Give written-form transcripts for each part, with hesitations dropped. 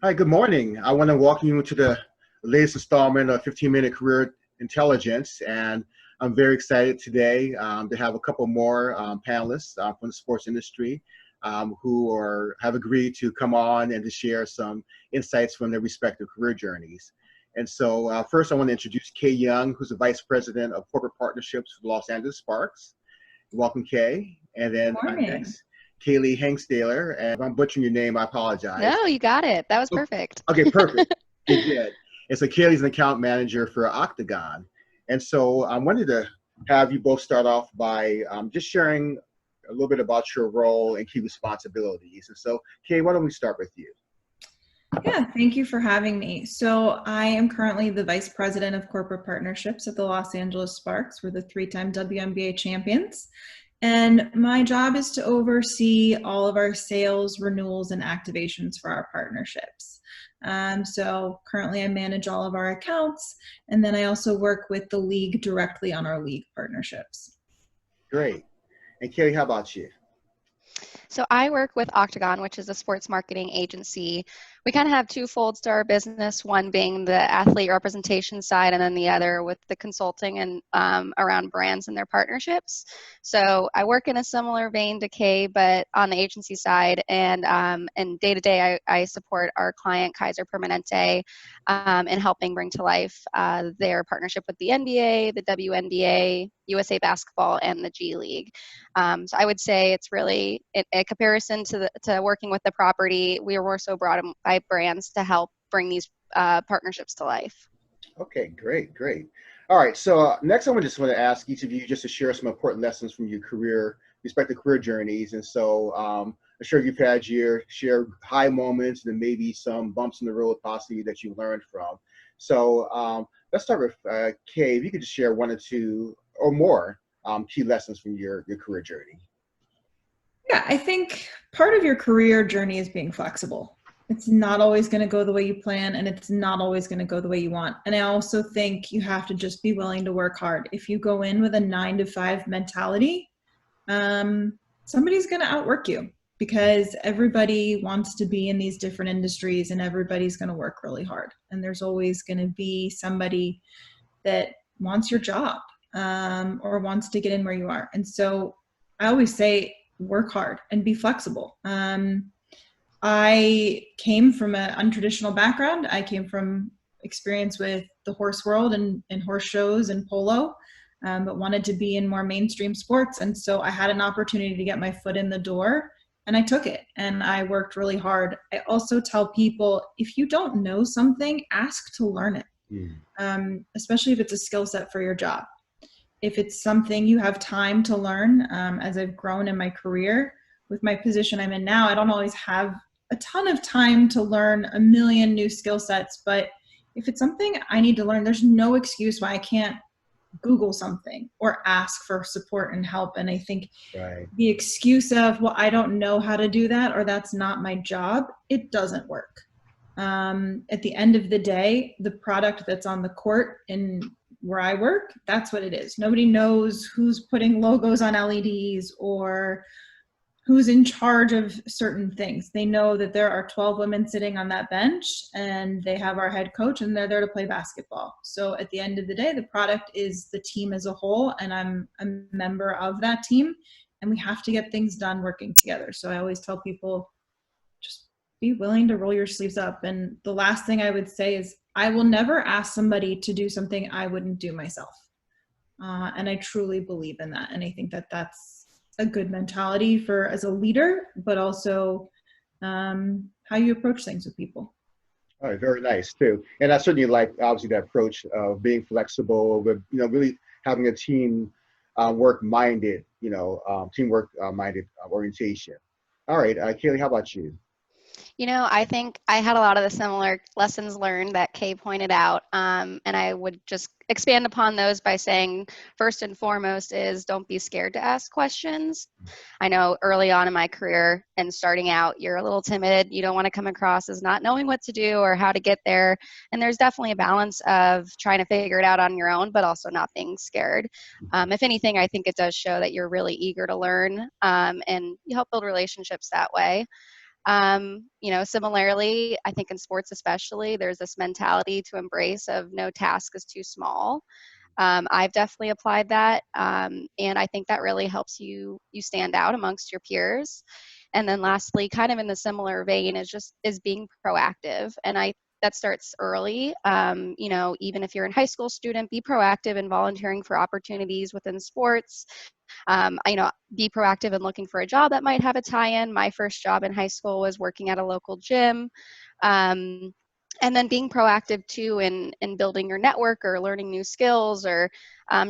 Hi, good morning. I want to welcome you to the latest installment of 15-Minute Career Intelligence, and I'm very excited today to have a couple more panelists from the sports industry have agreed to come on and to share some insights from their respective career journeys. And so first I want to introduce Cay Young, who's the Vice President of Corporate Partnerships for the Los Angeles Sparks. Welcome, Cay. And then Morning. next, Kali Hengsteler, and if I'm butchering your name, I apologize. No, you got it. That was Oh, perfect. okay, perfect. Good, good. And so Kaylee's an account manager for Octagon. And so I wanted to have you both start off by just sharing a little bit about your role and key responsibilities. And so, Kay, why don't we start with you? Yeah, thank you for having me. So I am currently the Vice President of Corporate Partnerships at the Los Angeles Sparks. We're the three-time WNBA champions. And my job is to oversee all of our sales, renewals, and activations for our partnerships. So currently I manage all of our accounts, and then I also work with the league directly on our league partnerships. Great. And Kaylee, how about you? So I work with Octagon, which is a sports marketing agency. We kind of have two folds to our business, one being the athlete representation side, and then the other with the consulting and around brands and their partnerships. So I work in a similar vein to Kay, but on the agency side, and day to day, I support our client Kaiser Permanente in helping bring to life their partnership with the NBA, the WNBA, USA Basketball, and the G League. So I would say it's really a comparison to working with the property. We are more so brought in by brands to help bring these partnerships to life. Okay, great, great. All right, so next I just want to ask each of you just to share some important lessons from your respective career journeys. And so I'm sure you've had your share high moments and then maybe some bumps in the road possibly that you learned from. So let's start with Kay. If you could just share one or two or more key lessons from your career journey. Yeah, I think part of your career journey is being flexible. It's not always going to go the way you plan, and it's not always going to go the way you want. And I also think you have to just be willing to work hard. If you go in with a 9-to-5 mentality, somebody's going to outwork you because everybody wants to be in these different industries and everybody's going to work really hard. And there's always going to be somebody that wants your job or wants to get in where you are. And so I always say, work hard and be flexible. I came from an untraditional background. I came from experience with the horse world and horse shows and polo, but wanted to be in more mainstream sports. And so I had an opportunity to get my foot in the door and I took it and I worked really hard. I also tell people, if you don't know something, ask to learn it, especially if it's a skill set for your job. If it's something you have time to learn, as I've grown in my career, with my position I'm in now, I don't always have a ton of time to learn a million new skill sets, but if it's something I need to learn, there's no excuse why I can't Google something or ask for support and help. And I think the excuse of, well, I don't know how to do that, or that's not my job, it doesn't work. At the end of the day, the product that's on the court in where I work, that's what it is. Nobody knows who's putting logos on LEDs or who's in charge of certain things. They know that there are 12 women sitting on that bench and they have our head coach and they're there to play basketball. So at the end of the day, the product is the team as a whole, and I'm a member of that team, and we have to get things done working together. So I always tell people, just be willing to roll your sleeves up. And the last thing I would say is, I will never ask somebody to do something I wouldn't do myself. And I truly believe in that. And I think that that's a good mentality for as a leader, but also how you approach things with people. All right, very nice too. And I certainly like obviously that approach of being flexible, with really having a team work-minded, teamwork minded orientation. All right, Kaylee, how about you? I think I had a lot of the similar lessons learned that Kay pointed out, and I would just expand upon those by saying, first and foremost is don't be scared to ask questions. I know early on in my career and starting out, you're a little timid. You don't want to come across as not knowing what to do or how to get there. And there's definitely a balance of trying to figure it out on your own, but also not being scared. If anything, I think it does show that you're really eager to learn, and you help build relationships that way. You know, similarly, I think in sports especially, there's this mentality to embrace of no task is too small. I've definitely applied that, and I think that really helps you stand out amongst your peers. And then lastly, kind of in the similar vein, is being proactive, and that starts early. You know, even if you're a high school student, be proactive in volunteering for opportunities within sports. You know, be proactive in looking for a job that might have a tie-in. My first job in high school was working at a local gym. And then being proactive too in building your network or learning new skills, or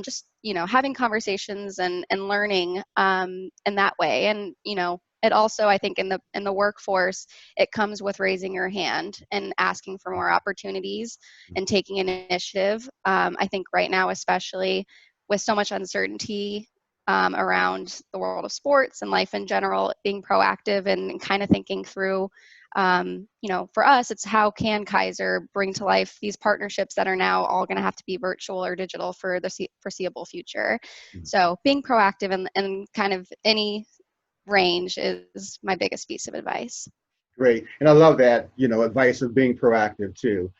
just, you know, having conversations and learning in that way. And, you know, it also, I think in the workforce, it comes with raising your hand and asking for more opportunities and taking an initiative. I think right now, especially with so much uncertainty around the world of sports and life in general, being proactive and kind of thinking through, you know, for us, it's how can Kaiser bring to life these partnerships that are now all going to have to be virtual or digital for the foreseeable future. So being proactive in kind of any range is my biggest piece of advice. Great. And I love that, you know, advice of being proactive too,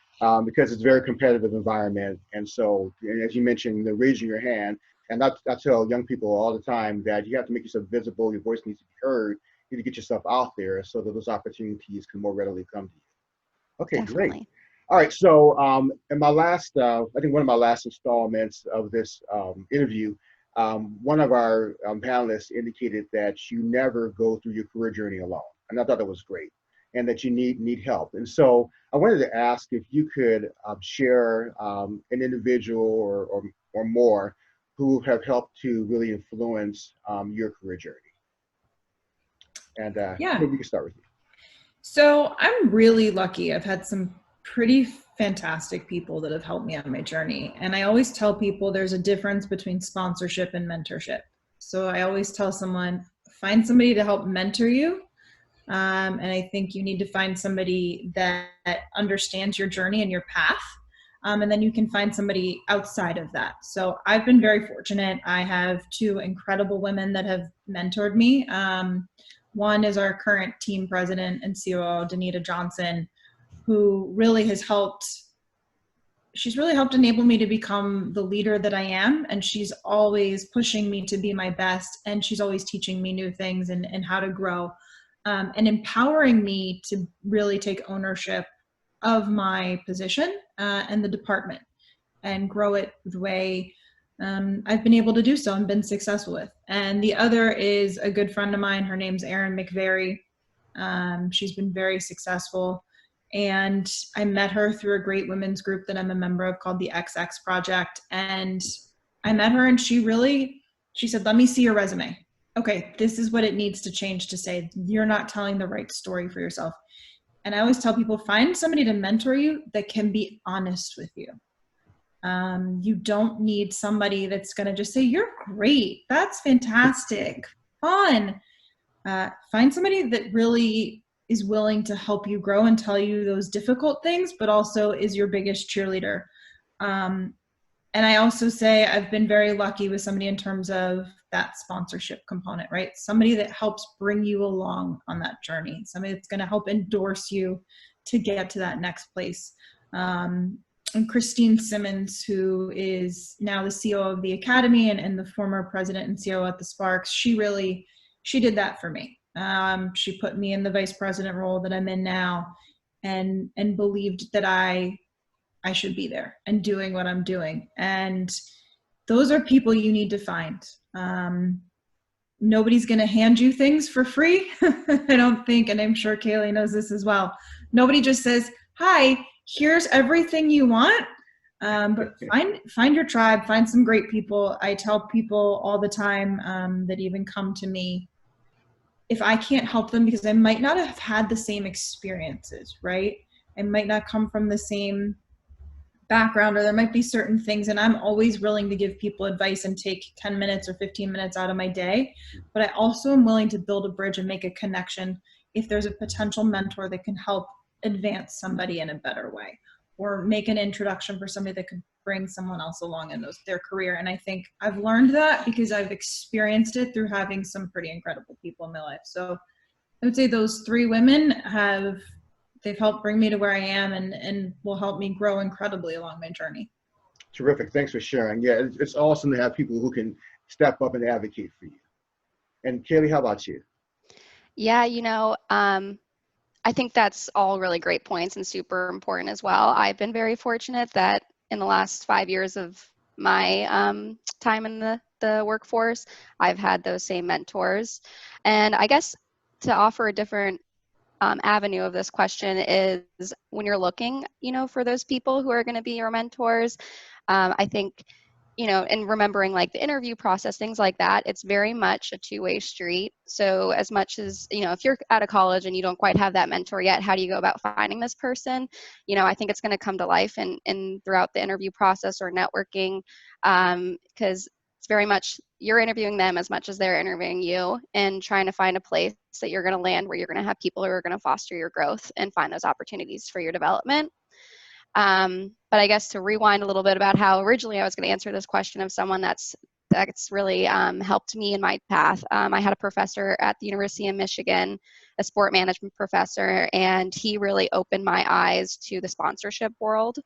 because it's a very competitive environment. And so, and as you mentioned, the raising your hand, and I tell young people all the time that you have to make yourself visible, your voice needs to be heard, you need to get yourself out there so that those opportunities can more readily come to you. Okay, Definitely. great. All right, so in my last, I think one of my last installments of this interview, one of our panelists indicated that you never go through your career journey alone. And I thought that was great, and that you need help. And so I wanted to ask if you could share an individual or more who have helped to really influence your career journey. And Yeah. maybe we can start with you. So I'm really lucky. I've had some pretty fantastic people that have helped me on my journey. And I always tell people there's a difference between sponsorship and mentorship. So I always tell someone, find somebody to help mentor you. And I think you need to find somebody that understands your journey and your path. And then you can find somebody outside of that. So I've been very fortunate. I have two incredible women that have mentored me. One is our current team president and COO, Danita Johnson, who really has helped. She's really helped enable me to become the leader that I am. And she's always pushing me to be my best. And she's always teaching me new things and how to grow, and empowering me to really take ownership of my position and the department and grow it the way I've been able to do so and been successful with. And the other is a good friend of mine. Her name's Erin McVary. She's been very successful. And I met her through a great women's group that I'm a member of called the XX Project. And I met her and she said, let me see your resume. Okay, this is what it needs to change to say, you're not telling the right story for yourself. And I always tell people, find somebody to mentor you that can be honest with you. You don't need somebody that's going to just say, you're great, that's fantastic, fun. Find somebody that really is willing to help you grow and tell you those difficult things, but also is your biggest cheerleader. And I also say I've been very lucky with somebody in terms of that sponsorship component, right? Somebody that helps bring you along on that journey, somebody that's going to help endorse you to get to that next place. And Christine Simmons, who is now the CEO of the Academy and the former president and CEO at the Sparks, she did that for me. She put me in the vice president role that I'm in now and believed that I should be there and doing what I'm doing. And those are people you need to find. Nobody's going to hand you things for free. I don't think, and I'm sure Kaylee knows this as well. Nobody just says, hi, here's everything you want. But find your tribe, find some great people. I tell people all the time that even come to me, if I can't help them because I might not have had the same experiences, right? I might not come from the same background, or there might be certain things, and I'm always willing to give people advice and take 10 minutes or 15 minutes out of my day. But I also am willing to build a bridge and make a connection if there's a potential mentor that can help advance somebody in a better way, or make an introduction for somebody that could bring someone else along in their career. And I think I've learned that because I've experienced it through having some pretty incredible people in my life. So I would say those three women they've helped bring me to where I am and will help me grow incredibly along my journey. Terrific. Thanks for sharing. Yeah, it's awesome to have people who can step up and advocate for you. And Kaylee, how about you? Yeah, I think that's all really great points and super important as well. I've been very fortunate that in the last 5 years of my time in the workforce, I've had those same mentors. And I guess to offer a different avenue of this question is when you're looking, for those people who are going to be your mentors, I think, and remembering like the interview process, things like that, it's very much a two-way street. So as much as, if you're out of college and you don't quite have that mentor yet, how do you go about finding this person? I think it's going to come to life and throughout the interview process or networking, because it's very much you're interviewing them as much as they're interviewing you and trying to find a place that you're going to land where you're going to have people who are going to foster your growth and find those opportunities for your development. But I guess to rewind a little bit about how originally I was going to answer this question of someone that's really helped me in my path. I had a professor at the University of Michigan, a sport management professor, and he really opened my eyes to the sponsorship world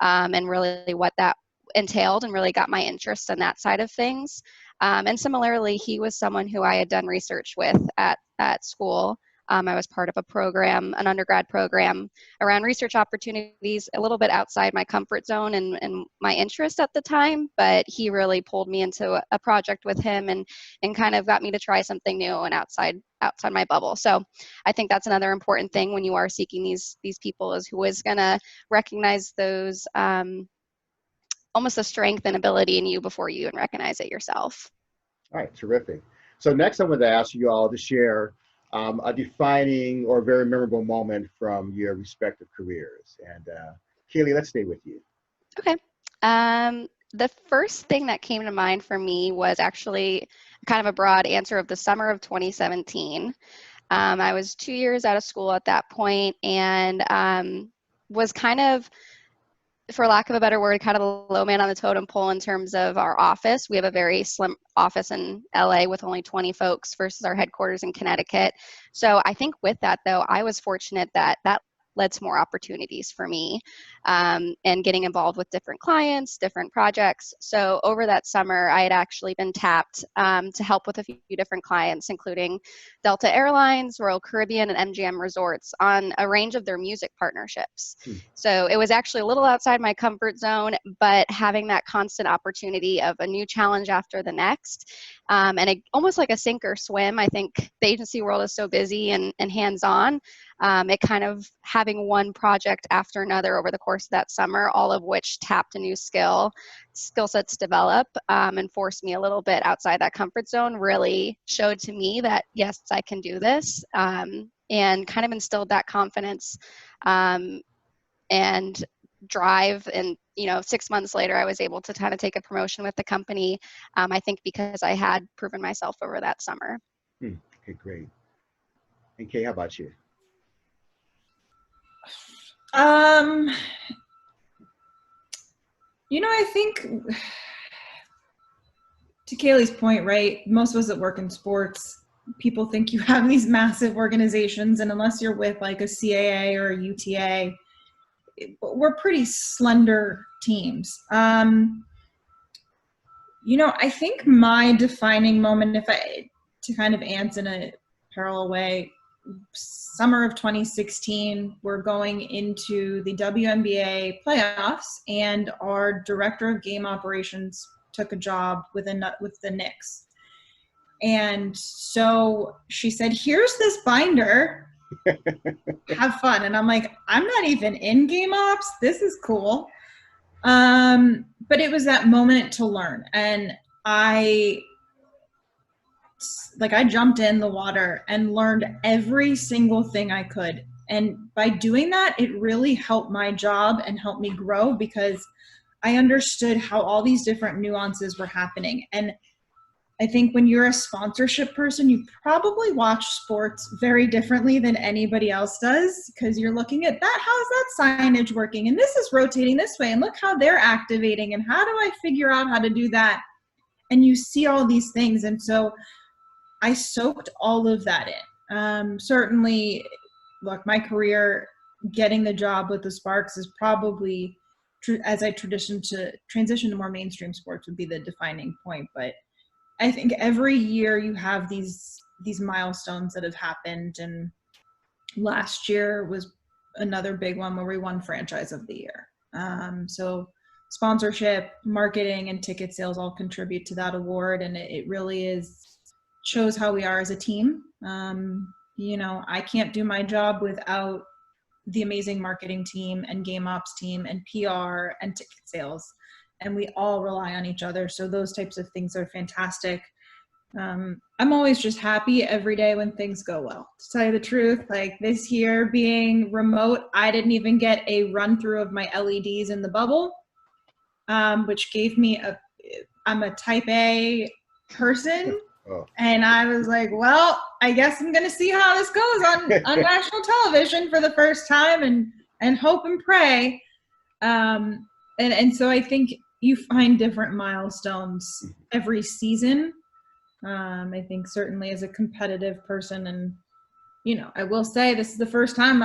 and really what that entailed and really got my interest in that side of things. And similarly, he was someone who I had done research with at school. I was part of a program, an undergrad program around research opportunities, a little bit outside my comfort zone and my interest at the time, but he really pulled me into a project with him and kind of got me to try something new and outside my bubble. So I think that's another important thing when you are seeking these people is who is going to recognize those almost a strength and ability in you before you even recognize it yourself. All right, terrific. So next I'm going to ask you all to share a defining or very memorable moment from your respective careers. And Kaylee, let's stay with you. Okay. The first thing that came to mind for me was actually kind of a broad answer of the summer of 2017. I was 2 years out of school at that point and was kind of, for lack of a better word, kind of the low man on the totem pole in terms of our office. We have a very slim office in LA with only 20 folks versus our headquarters in Connecticut. So I think with that, though, I was fortunate that led to more opportunities for me and getting involved with different clients, different projects. So over that summer, I had actually been tapped to help with a few different clients, including Delta Airlines, Royal Caribbean, and MGM Resorts on a range of their music partnerships. So it was actually a little outside my comfort zone, but having that constant opportunity of a new challenge after the next, and almost like a sink or swim. I think the agency world is so busy and hands-on. It kind of having one project after another over the course of that summer, all of which tapped a new skill sets develop and forced me a little bit outside that comfort zone, really showed to me that, yes, I can do this, and kind of instilled that confidence and drive. And 6 months later, I was able to kind of take a promotion with the company, I think because I had proven myself over that summer. Okay, great. And Kay, how about you? I think to Kaylee's point, right? Most of us that work in sports, people think you have these massive organizations, and unless you're with like a CAA or a UTA, we're pretty slender teams. I think my defining moment, to kind of answer in a parallel way, summer of 2016, we're going into the WNBA playoffs, and our director of game operations took a job with the Knicks. And so she said, "Here's this binder, have fun." And I'm like, I'm not even in game ops. This is cool. But it was that moment to learn. And I jumped in the water and learned every single thing I could. And by doing that, it really helped my job and helped me grow because I understood how all these different nuances were happening. And I think when you're a sponsorship person, you probably watch sports very differently than anybody else does because you're looking at that, how's that signage working? And this is rotating this way, and look how they're activating, and how do I figure out how to do that? And you see all these things. And so I soaked all of that in. Certainly, look, my career, getting the job with the Sparks is probably, as I transition to more mainstream sports, would be the defining point. But I think every year you have these milestones that have happened, and last year was another big one where we won Franchise of the Year. So sponsorship, marketing, and ticket sales all contribute to that award, and it really shows how we are as a team. I can't do my job without the amazing marketing team and game ops team and PR and ticket sales, and we all rely on each other. So those types of things are fantastic. I'm always just happy every day when things go well. To tell you the truth, like this year being remote, I didn't even get a run through of my LEDs in the bubble, which gave me I'm a type A person. Oh. And I was like, well, I guess I'm going to see how this goes on national television for the first time and hope and pray. And so I think you find different milestones every season. I think certainly as a competitive person, and I will say this is the first time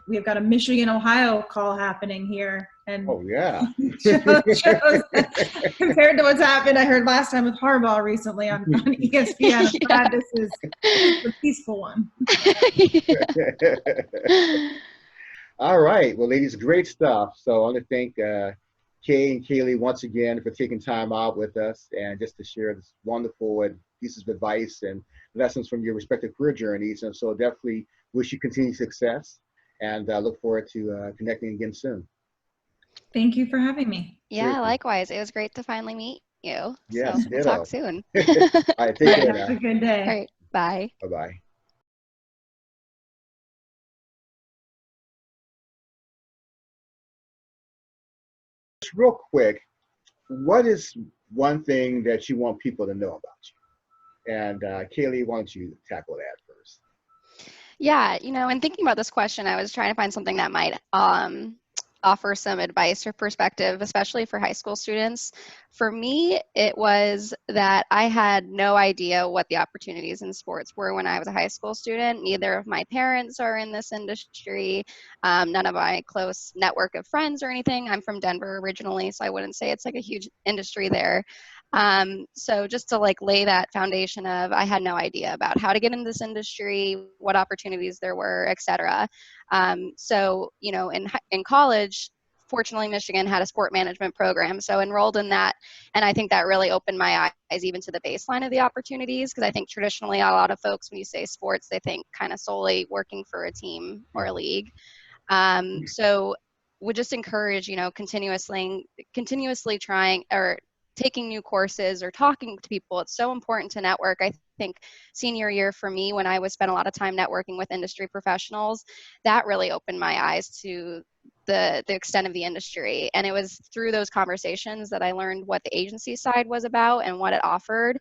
we've got a Michigan-Ohio call happening here. And oh yeah. shows compared to what's happened, I heard last time with Harbaugh recently on ESPN. I'm glad this is a peaceful one. All right. Well, ladies, great stuff. So I want to thank Cay and Kaylee once again for taking time out with us and just to share this wonderful pieces of advice and lessons from your respective career journeys. And so definitely wish you continued success, and look forward to connecting again soon. Thank you for having me. Yeah, likewise. It was great to finally meet you. Yes, so we'll talk soon. All right, take care now. Have a good day. All right, bye. Bye-bye. Just real quick, what is one thing that you want people to know about you? And Kaylee, why don't you tackle that first? Yeah, in thinking about this question, I was trying to find something that might offer some advice or perspective, especially for high school students. For me, it was that I had no idea what the opportunities in sports were when I was a high school student. Neither of my parents are in this industry. None of my close network of friends or anything. I'm from Denver originally, so I wouldn't say it's like a huge industry there. So just to lay that foundation of, I had no idea about how to get into this industry, what opportunities there were, et cetera. So, in college, fortunately, Michigan had a sport management program, so enrolled in that. And I think that really opened my eyes even to the baseline of the opportunities, because I think traditionally a lot of folks, when you say sports, they think kind of solely working for a team or a league. So would just encourage, continuously trying or taking new courses or talking to people. It's so important to network. I think senior year for me, when I spent a lot of time networking with industry professionals, that really opened my eyes to the extent of the industry. And it was through those conversations that I learned what the agency side was about and what it offered.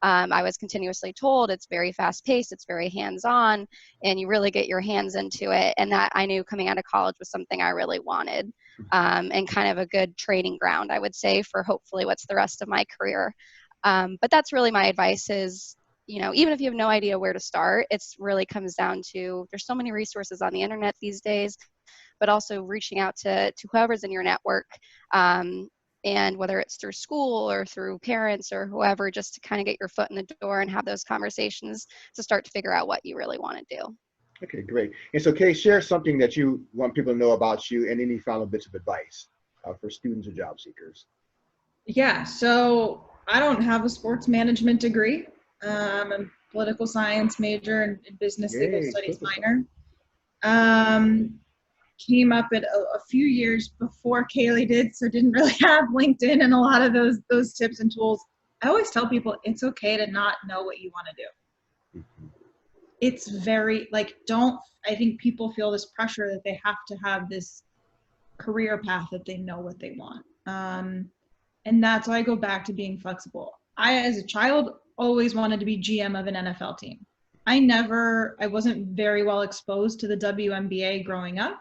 I was continuously told it's very fast paced, it's very hands-on, and you really get your hands into it. And that I knew coming out of college was something I really wanted, and kind of a good training ground, I would say, for hopefully what's the rest of my career. But that's really my advice is, even if you have no idea where to start, it's really comes down to, there's so many resources on the internet these days, but also reaching out to whoever's in your network, and whether it's through school or through parents or whoever, just to kind of get your foot in the door and have those conversations to start to figure out what you really want to do. Okay, great. And so, Kay, share something that you want people to know about you and any final bits of advice for students or job seekers. Yeah, so I don't have a sports management degree. I'm a political science major and business legal studies minor. Came up at a few years before Kaylee did, so didn't really have LinkedIn and a lot of those tips and tools. I always tell people it's okay to not know what you want to do. Mm-hmm. It's very I think people feel this pressure that they have to have this career path that they know what they want. And that's why I go back to being flexible. I, as a child, always wanted to be GM of an NFL team. I wasn't very well exposed to the WNBA growing up.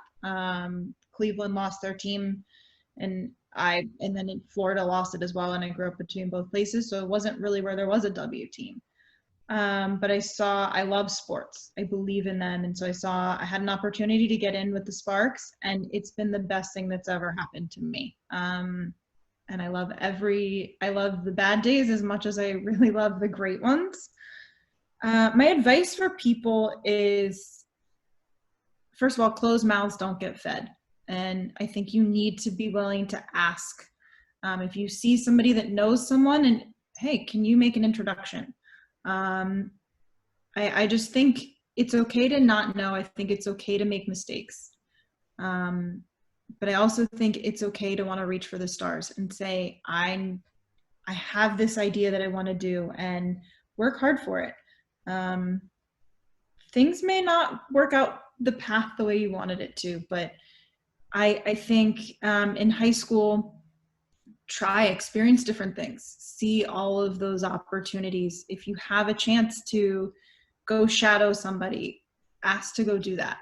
Cleveland lost their team, and then in Florida lost it as well, and I grew up between both places, so it wasn't really where there was a W team. but I love sports. I believe in them. And so I had an opportunity to get in with the Sparks, and it's been the best thing that's ever happened to me. And I love the bad days as much as I really love the great ones. My advice for people is, first of all, closed mouths don't get fed. And I think you need to be willing to ask. If you see somebody that knows someone, and hey, can you make an introduction? I just think it's okay to not know. I think it's okay to make mistakes. But I also think it's okay to want to reach for the stars and say, I have this idea that I want to do, and work hard for it. Things may not work out the path the way you wanted it to, but I think in high school, experience different things, see all of those opportunities. If you have a chance to go shadow somebody, ask to go do that.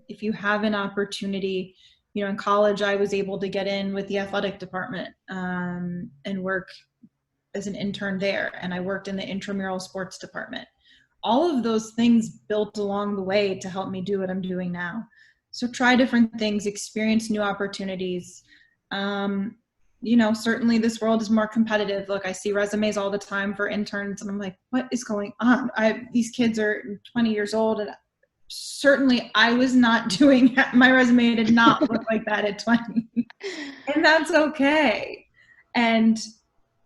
If you have an opportunity, in college, I was able to get in with the athletic department and work as an intern there. And I worked in the intramural sports department. All of those things built along the way to help me do what I'm doing now. So try different things, experience new opportunities. Certainly this world is more competitive. Look, I see resumes all the time for interns, and I'm like, what is going on? These kids are 20 years old, and certainly I was not doing that. My resume did not look like that at 20. And that's okay. And,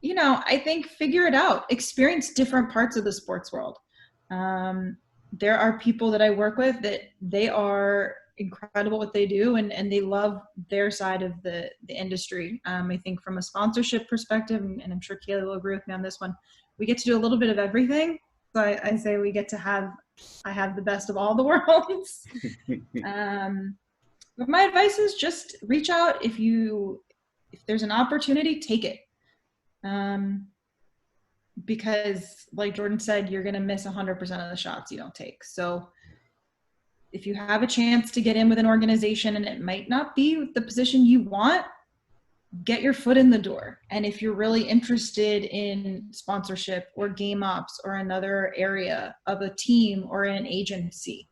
I think figure it out. Experience different parts of the sports world. There are people that I work with that they are incredible what they do, and they love their side of the industry. I think from a sponsorship perspective, and I'm sure Kayla will agree with me on this one, we get to do a little bit of everything. So I say I have the best of all the worlds. But my advice is just reach out. If there's an opportunity, take it. Because like Jordan said, you're going to miss 100% of the shots you don't take. So if you have a chance to get in with an organization and it might not be the position you want, get your foot in the door. And if you're really interested in sponsorship or game ops or another area of a team or an agency,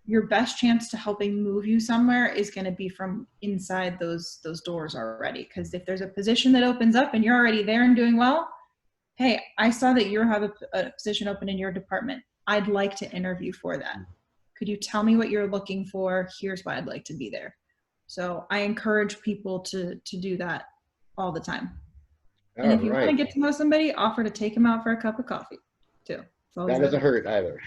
your best chance to helping move you somewhere is going to be from inside those doors already. Because if there's a position that opens up and you're already there and doing well, hey, I saw that you have a position open in your department. I'd like to interview for that. Could you tell me what you're looking for? Here's why I'd like to be there. So I encourage people to do that all the time. And if you want to get to know somebody, offer to take them out for a cup of coffee too. That doesn't hurt either.